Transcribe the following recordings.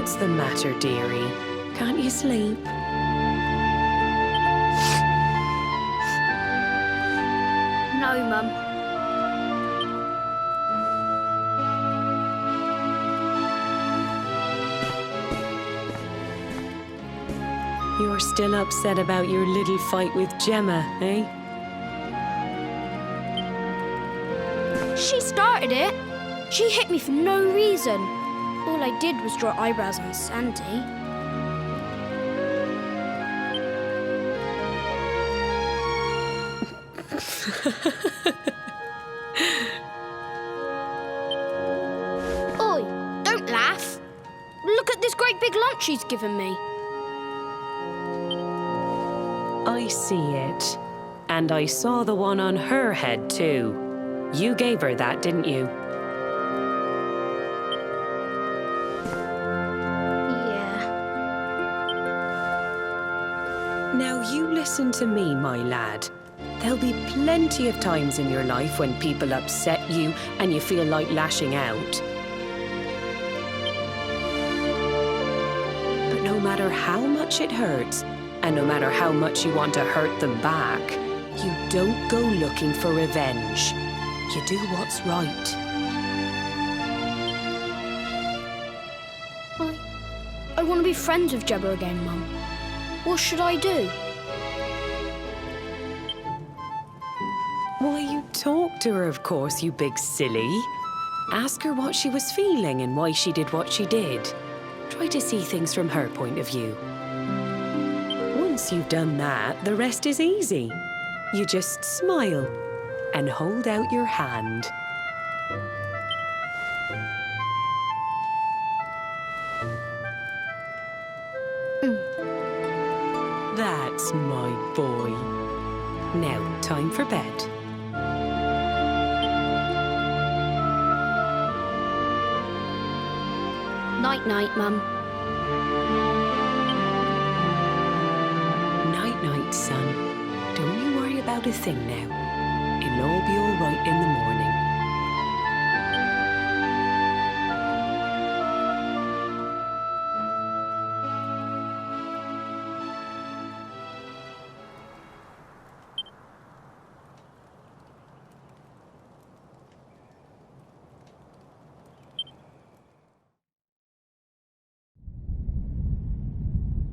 What's the matter, dearie? Can't you sleep? No, Mum. You're still upset about your little fight with Gemma, eh? She started it. She hit me for no reason. All I did was draw eyebrows on Sandy. Oi, don't laugh. Look at this great big lunch she's given me. I see it. And I saw the one on her head, too. You gave her that, didn't you? Yeah. Now, you listen to me, my lad. There'll be plenty of times in your life when people upset you and you feel like lashing out. But no matter how much it hurts, and no matter how much you want to hurt them back, you don't go looking for revenge. You do what's right. I want to be friends with Gemma again, Mum. What should I do? Why, you talk to her, of course, you big silly. Ask her what she was feeling and why she did what she did. Try to see things from her point of view. Once you've done that, the rest is easy. You just smile and hold out your hand. That's my boy. Now, time for bed. Night-night, Mum. Night-night, son. Don't you worry about a thing now. It'll all be all right in the morning.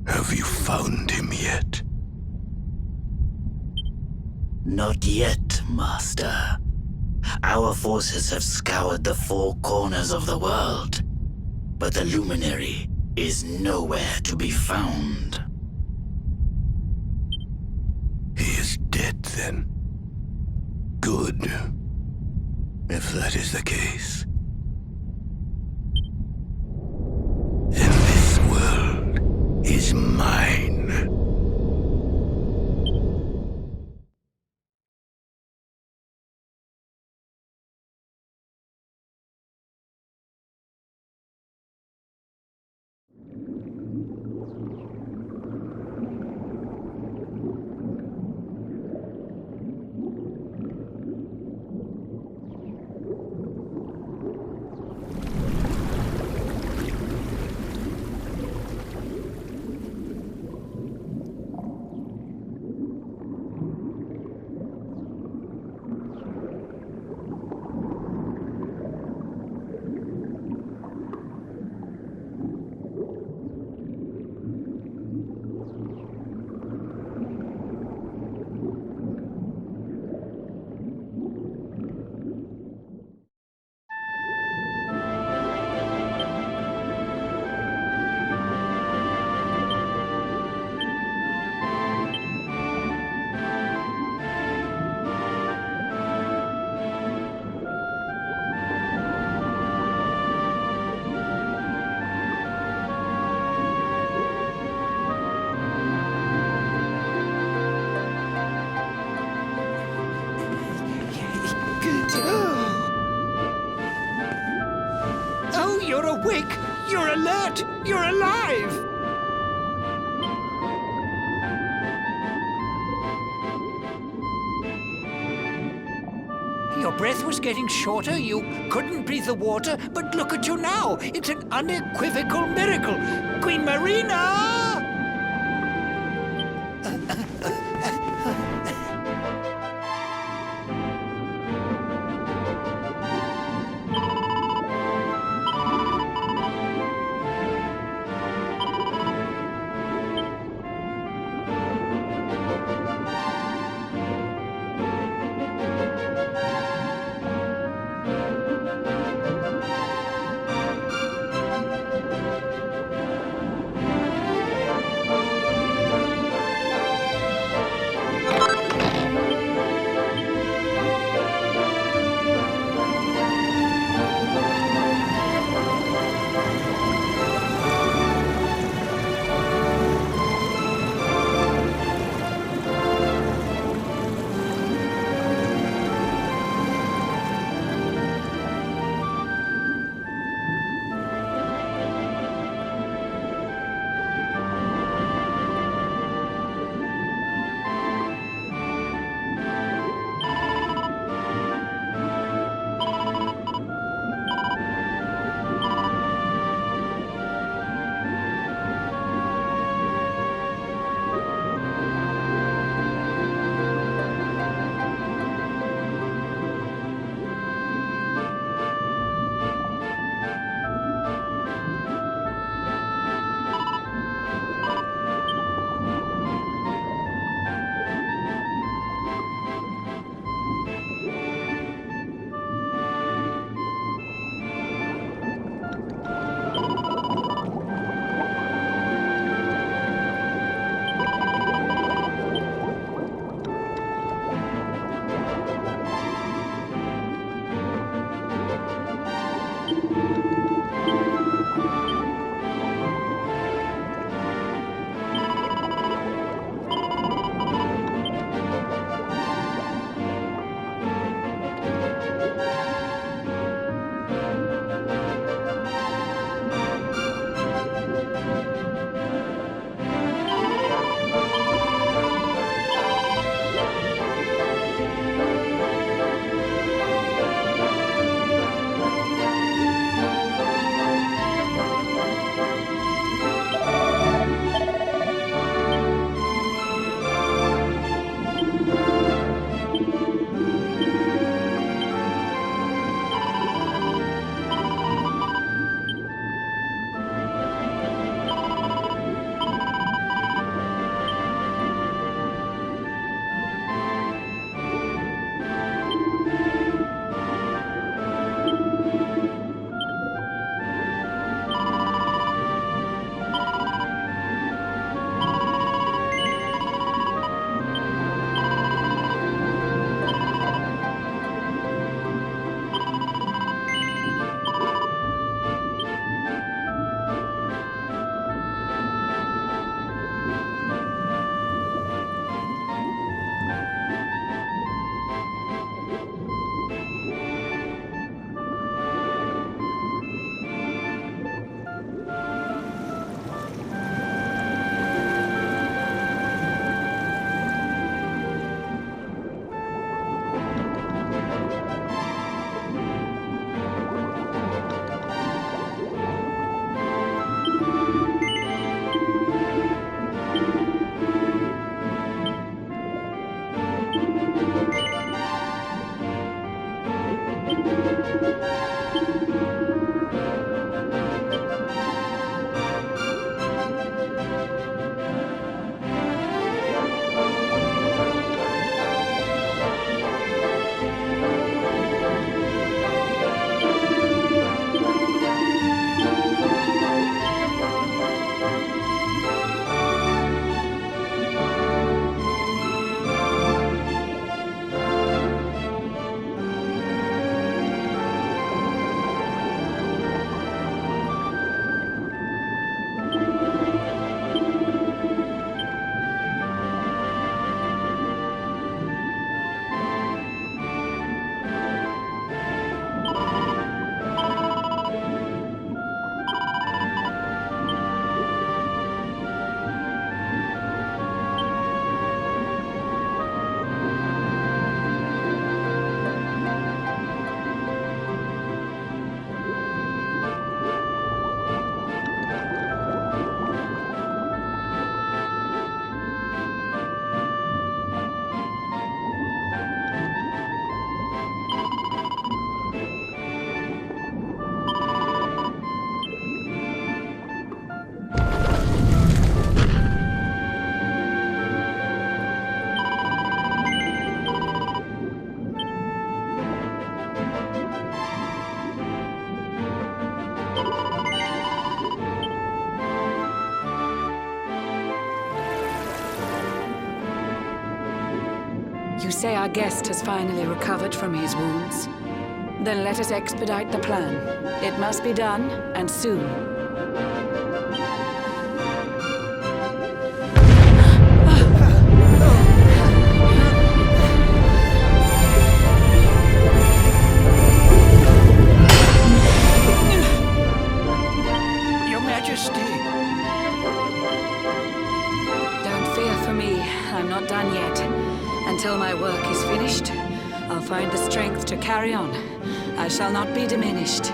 Have you found him yet? Not yet, Master. Our forces have scoured the four corners of the world, but the luminary is nowhere to be found. He is dead, then. Good. If that is the case. Then this world is mine. Oh, you're awake! You're alert! You're alive! You're breath was getting shorter, you couldn't breathe the water, but look at you now. It's an unequivocal miracle. Queen Marina! You say our guest has finally recovered from his wounds? Then let us expedite the plan. It must be done, and soon. Your Majesty. Don't fear for me. I'm not done yet. Until my work is finished, I'll find the strength to carry on. I shall not be diminished.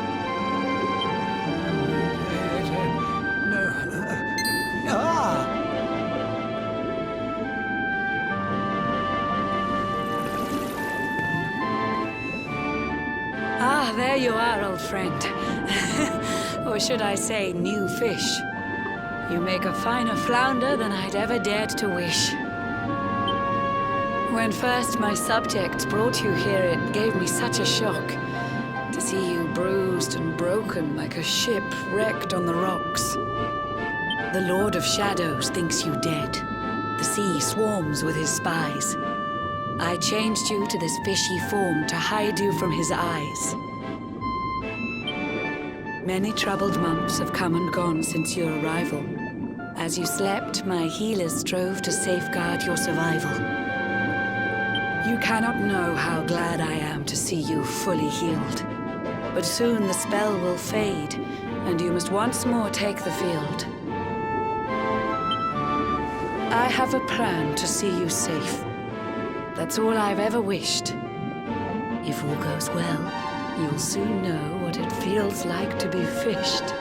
Ah, there you are, old friend. Or should I say, new fish. You make a finer flounder than I'd ever dared to wish. When first my subjects brought you here, it gave me such a shock to see you bruised and broken like a ship wrecked on the rocks. The Lord of Shadows thinks you dead. The sea swarms with his spies. I changed you to this fishy form to hide you from his eyes. Many troubled months have come and gone since your arrival. As you slept, my healers strove to safeguard your survival. You cannot know how glad I am to see you fully healed. But soon the spell will fade, and you must once more take the field. I have a plan to see you safe. That's all I've ever wished. If all goes well, you'll soon know what it feels like to be fished.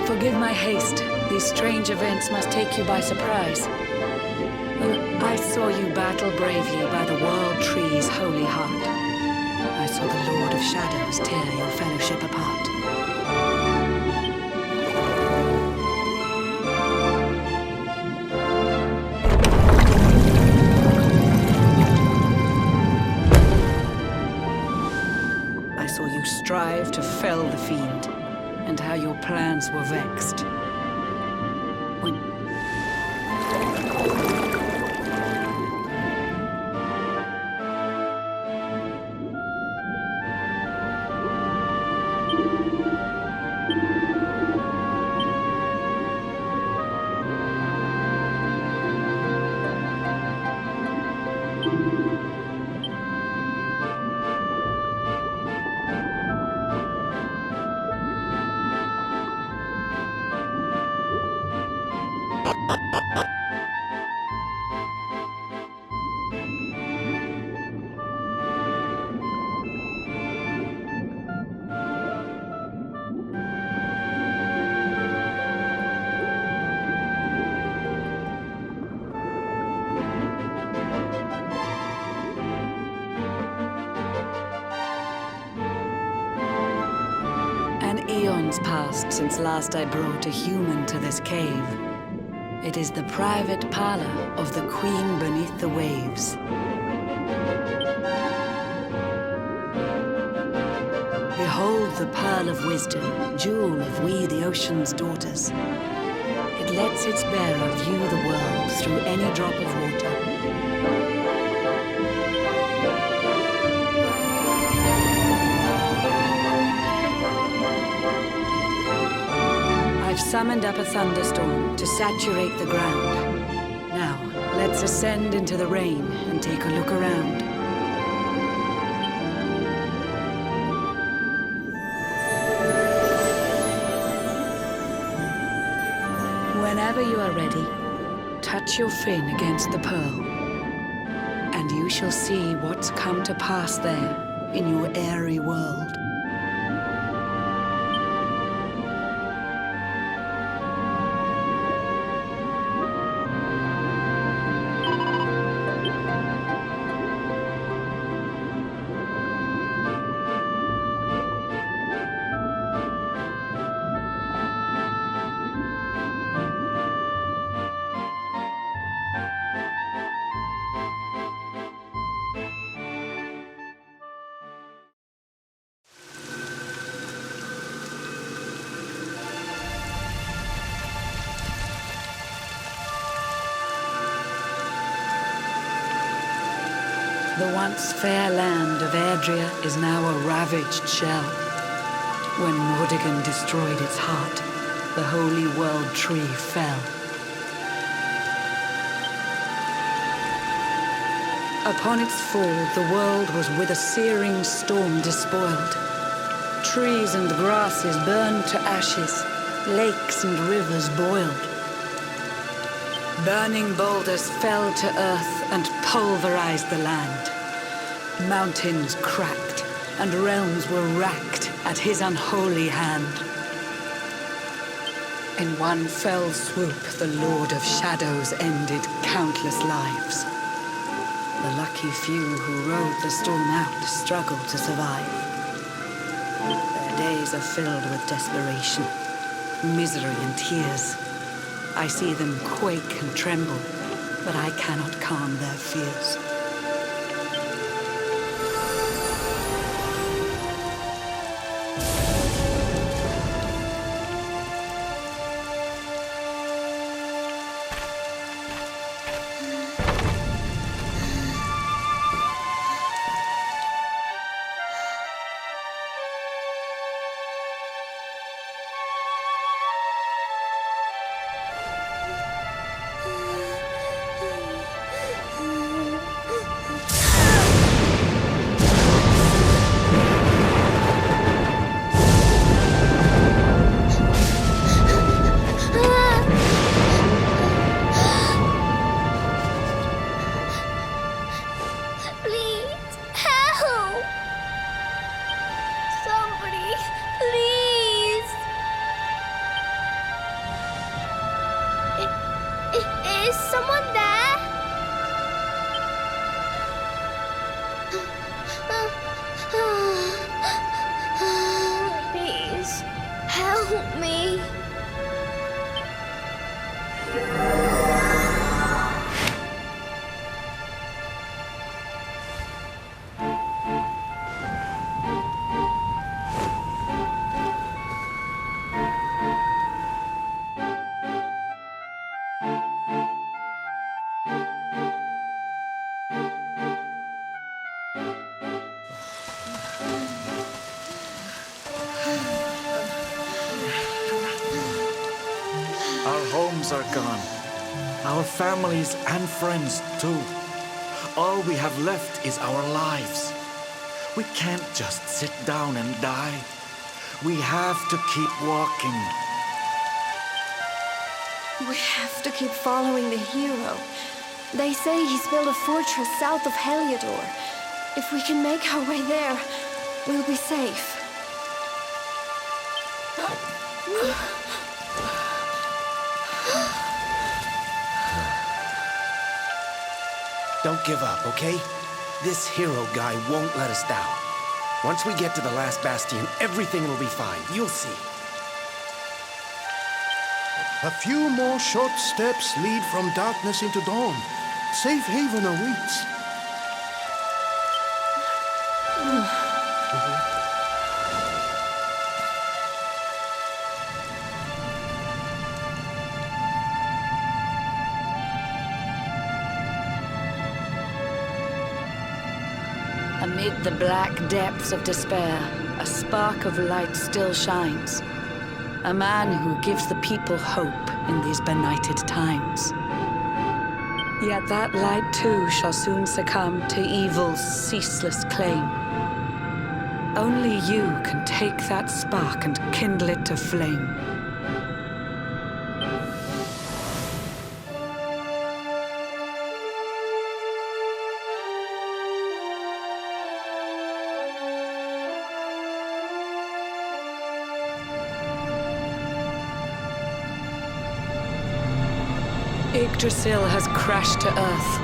Forgive my haste. These strange events must take you by surprise. I saw you battle bravely by the World Tree's holy heart. I saw the Lord of Shadows tear your fellowship apart. I saw you strive to fell the fiend, and how your plans were vexed. Eons passed since last I brought a human to this cave. It is the private parlor of the Queen beneath the waves. Behold the pearl of wisdom, jewel of we the ocean's daughters. It lets its bearer view the world through any drop of water. I've summoned up a thunderstorm to saturate the ground. Now, let's ascend into the rain and take a look around. Whenever you are ready, touch your fin against the pearl, and you shall see what's come to pass there in your airy world. once fair land of Adria is now a ravaged shell. When Mordegon destroyed its heart, the holy world tree fell. Upon its fall, the world was with a searing storm despoiled. Trees and grasses burned to ashes, lakes and rivers boiled. Burning boulders fell to earth and pulverized the land. Mountains cracked, and realms were racked at his unholy hand. In one fell swoop, the Lord of Shadows ended countless lives. The lucky few who rode the storm out struggled to survive. Their days are filled with desperation, misery and tears. I see them quake and tremble, but I cannot calm their fears. Our homes are gone. Our families and friends, too. All we have left is our lives. We can't just sit down and die. We have to keep walking. We have to keep following the hero. They say he's built a fortress south of Heliodor. If we can make our way there, we'll be safe. Don't give up, okay? This hero guy won't let us down. Once we get to the last bastion, everything will be fine. You'll see. A few more short steps lead from darkness into dawn. Safe haven awaits. Amid the black depths of despair, a spark of light still shines. A man who gives the people hope in these benighted times. Yet that light too shall soon succumb to evil's ceaseless claim. Only you can take that spark and kindle it to flame. Yggdrasil has crashed to earth.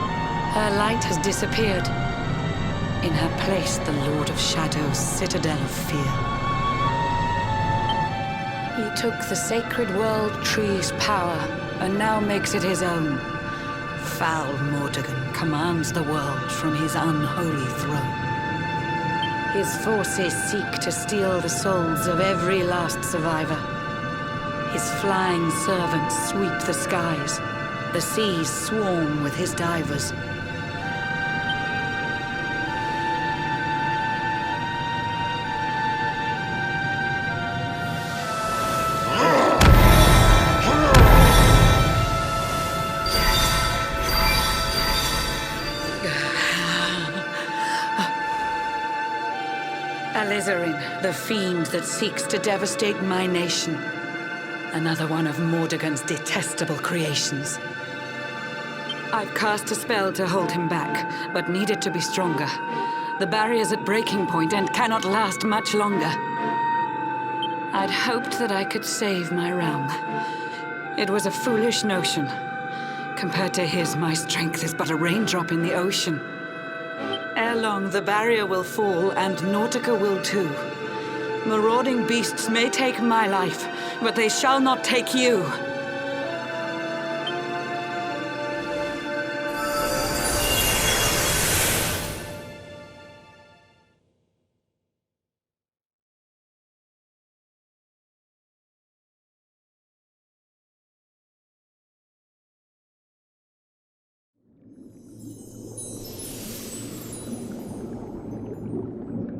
Her light has disappeared. In her place, the Lord of Shadows' citadel of fear. He took the sacred world tree's power and now makes it his own. Foul Mordegon commands the world from his unholy throne. His forces seek to steal the souls of every last survivor. His flying servants sweep the skies. The seas swarm with his divers. Alizarin, the fiend that seeks to devastate my nation. Another one of Mordegon's detestable creations. I've cast a spell to hold him back, but need it to be stronger. The barrier's at breaking point and cannot last much longer. I'd hoped that I could save my realm. It was a foolish notion. Compared to his, my strength is but a raindrop in the ocean. Ere long, the barrier will fall, and Nautica will too. Marauding beasts may take my life, but they shall not take you.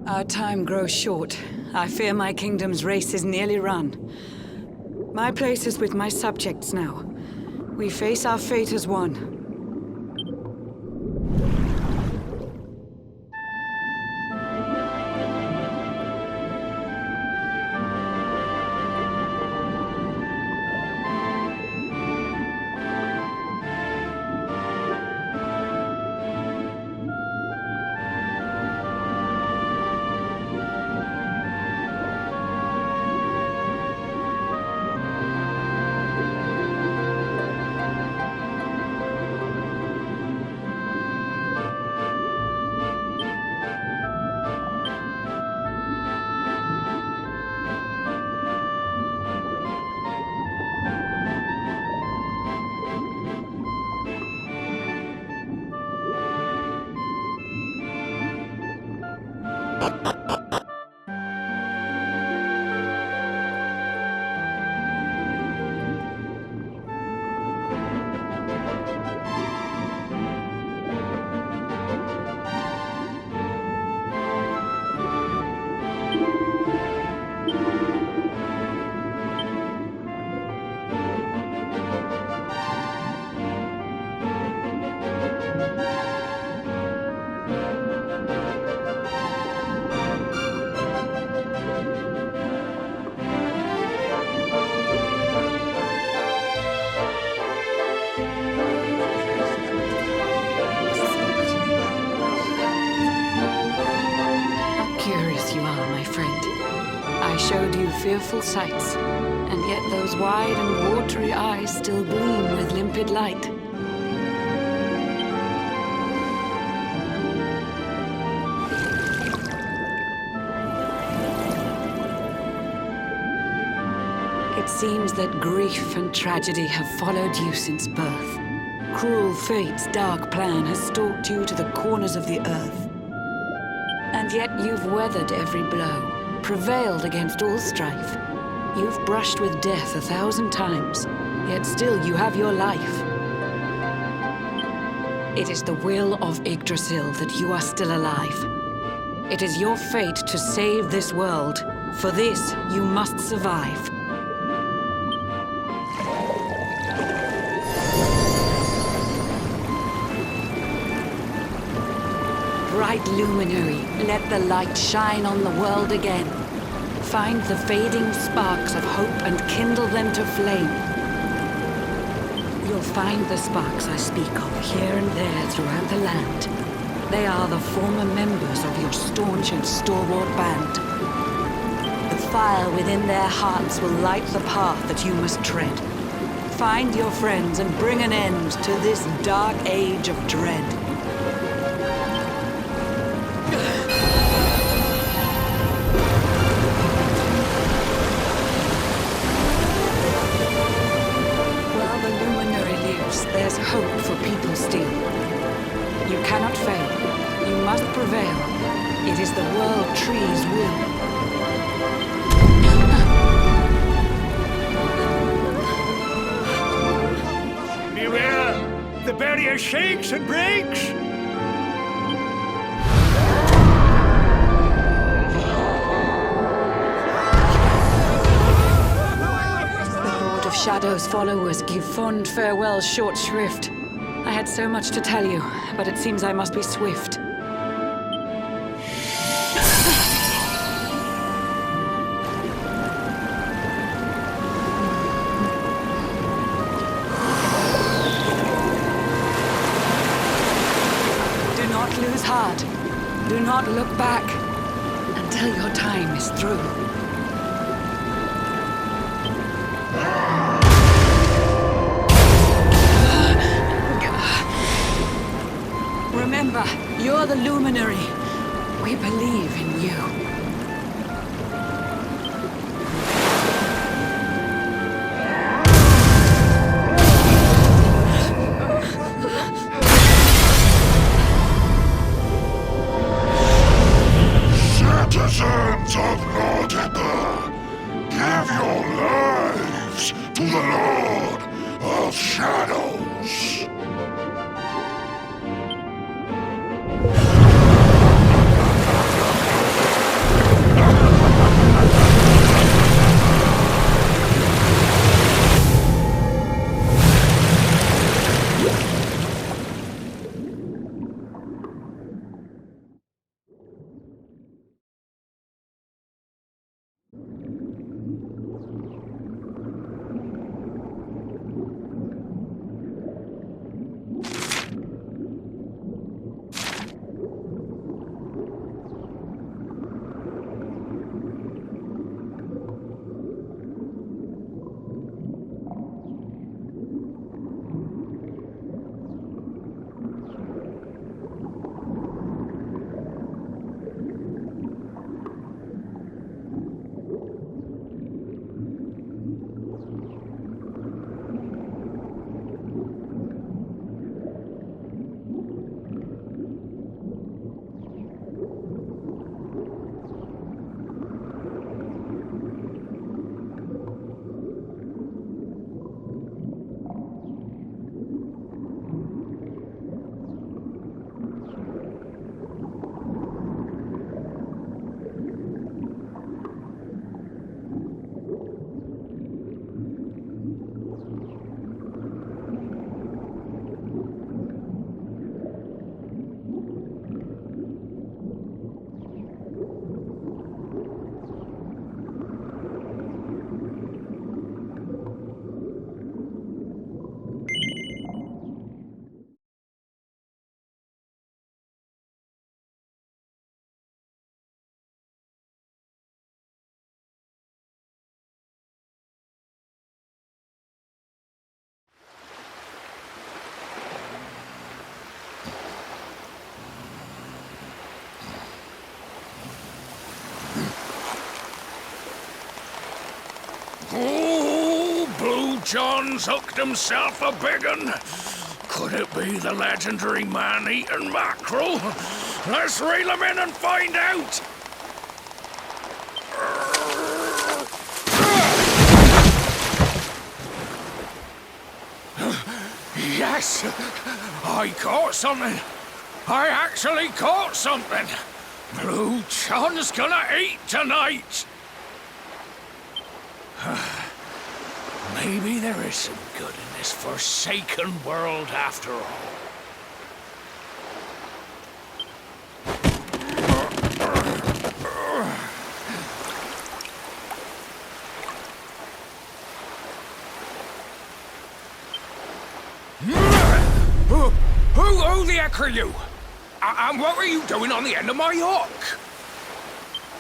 Our time grows short. I fear my kingdom's race is nearly run. My place is with my subjects now. We face our fate as one. Fearful sights, and yet those wide and watery eyes still gleam with limpid light. It seems that grief and tragedy have followed you since birth. Cruel fate's dark plan has stalked you to the corners of the earth. And yet you've weathered every blow. Prevailed against all strife. You've brushed with death 1,000 times, yet still you have your life. It is the will of Yggdrasil that you are still alive. It is your fate to save this world. For this, you must survive. Bright luminary, let the light shine on the world again. Find the fading sparks of hope and kindle them to flame. You'll find the sparks I speak of here and there throughout the land. They are the former members of your staunch and stalwart band. The fire within their hearts will light the path that you must tread. Find your friends and bring an end to this dark age of dread. There's hope for people still. You cannot fail. You must prevail. It is the world tree's will. Beware! The barrier shakes and breaks! Shadow's followers give fond farewell short shrift. I had so much to tell you, but it seems I must be swift. not look back until your time is through. Remember, you're the luminary. We believe in you. Citizens of Nautica, give your lives to the Lord of Shadows. Oh, Blue John's hooked himself a big un. Could it be the legendary man-eating mackerel? Let's reel him in and find out! Yes! I caught something! I actually caught something! Blue John's gonna eat tonight! Maybe there is some good in this forsaken world after all. Who the heck are you? And what were you doing on the end of my hook?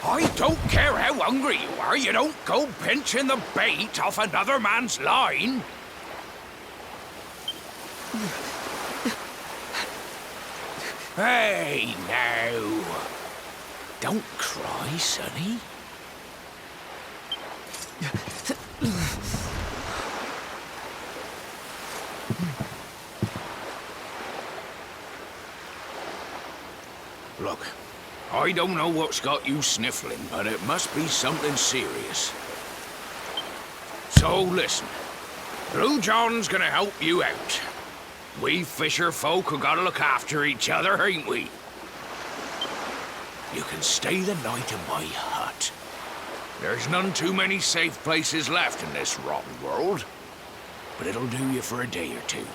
I don't care how hungry you are, you don't go pinching the bait off another man's line. Hey, now. Don't cry, sonny. Look. I don't know what's got you sniffling, but it must be something serious. So listen, Blue John's gonna help you out. We fisher folk have gotta look after each other, ain't we? You can stay the night in my hut. There's none too many safe places left in this rotten world, but it'll do you for a day or two.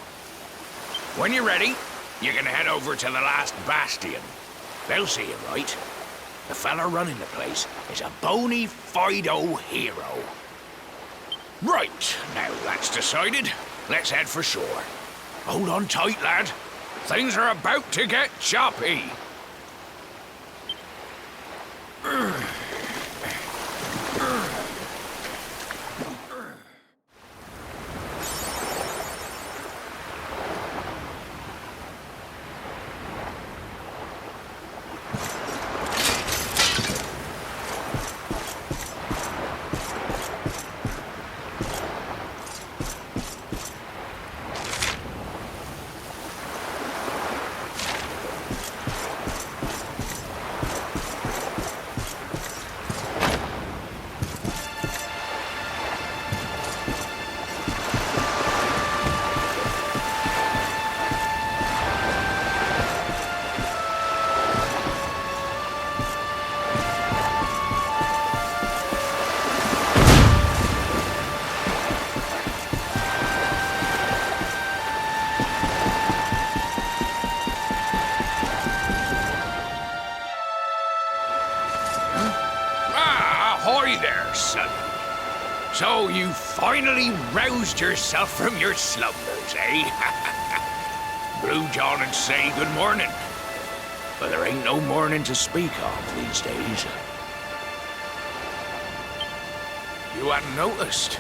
When you're ready, you're gonna head over to the last bastion. They'll see you right. The fella running the place is a bona fide hero. Right, now that's decided, let's head for shore. Hold on tight, lad. Things are about to get choppy. Ah, ahoy there, son. So you finally roused yourself from your slumbers, eh? Blue John and say good morning. But there ain't no morning to speak of these days. You hadn't noticed?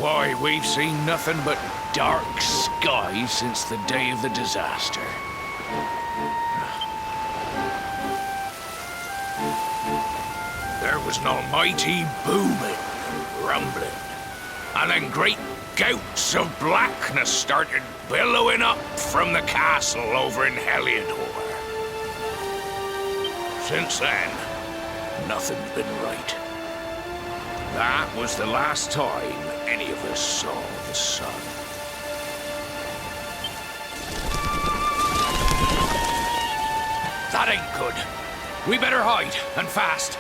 Why, we've seen nothing but dark skies since the day of the disaster. There was an almighty booming, rumbling, and then great gouts of blackness started billowing up from the castle over in Heliodor. Since then, nothing's been right. That was the last time any of us saw the sun. That ain't good. We better hide, and fast.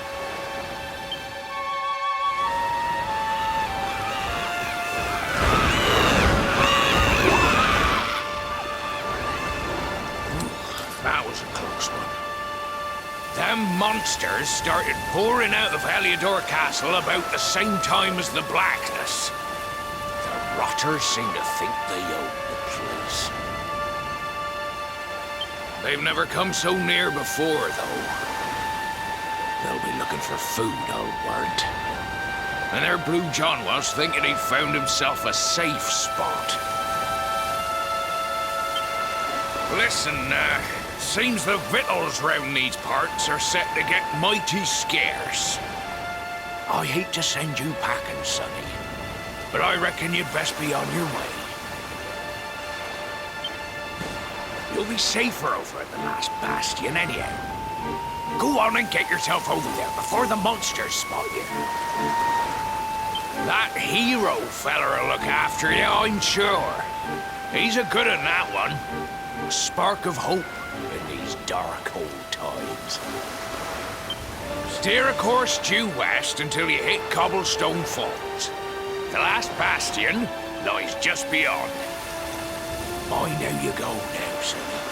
That was a close one. Them monsters started pouring out of Heliodor Castle about the same time as the blackness. The rotters seem to think they own the place. They've never come so near before, though. They'll be looking for food, I'll warrant. And there Blue John was, thinking he'd found himself a safe spot. Listen, seems the victuals round these parts are set to get mighty scarce. I hate to send you packing, Sonny, but I reckon you'd best be on your way. You'll be safer over at the last bastion anyhow. Go on and get yourself over there before the monsters spot you. That hero feller'll look after you, I'm sure. He's a good un, that one. A spark of hope in these dark old times. Steer a course due west until you hit Cobblestone Falls. The last bastion lies just beyond. Mind how you go now, sonny.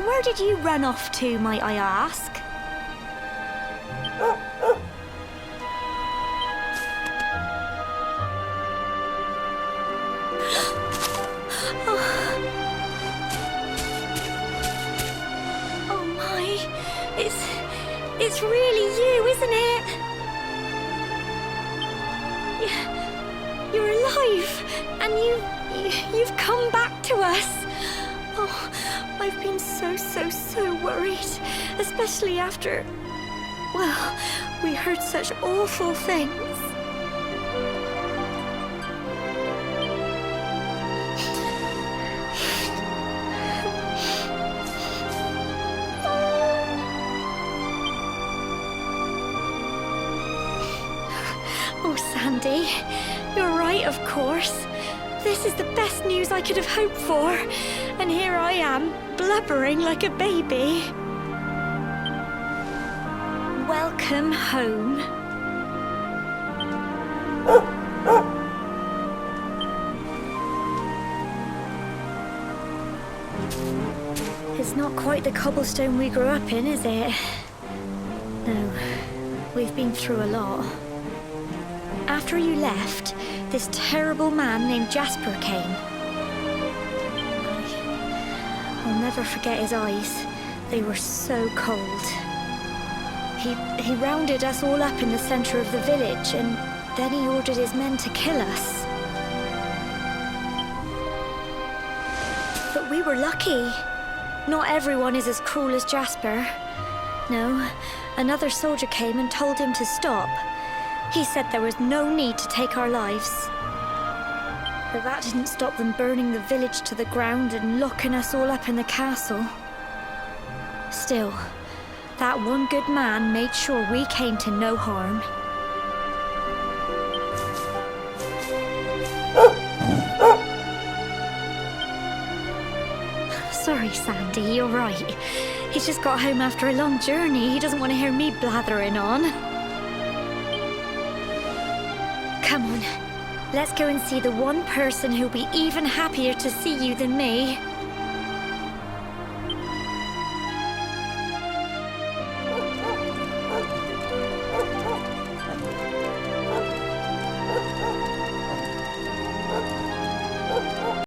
where did you run off to, might I ask? Oh my, it's really you, isn't it? You're alive, and you've come back to us. Oh, I've been so worried, especially after, well, we heard such awful things. Oh, Sandy, you're right, of course. This is the best news I could have hoped for. And here I am, blubbering like a baby. Welcome home. It's not quite the cobblestone we grew up in, is it? No, we've been through a lot. After you left, this terrible man named Jasper came. I'll never forget his eyes. They were so cold. He rounded us all up in the center of the village, and then he ordered his men to kill us. But we were lucky. Not everyone is as cruel as Jasper. No, another soldier came and told him to stop. He said there was no need to take our lives. But that didn't stop them burning the village to the ground and locking us all up in the castle. Still, that one good man made sure we came to no harm. Sorry, Sandy, you're right. He's just got home after a long journey. He doesn't want to hear me blathering on. Come on, let's go and see the one person who'll be even happier to see you than me.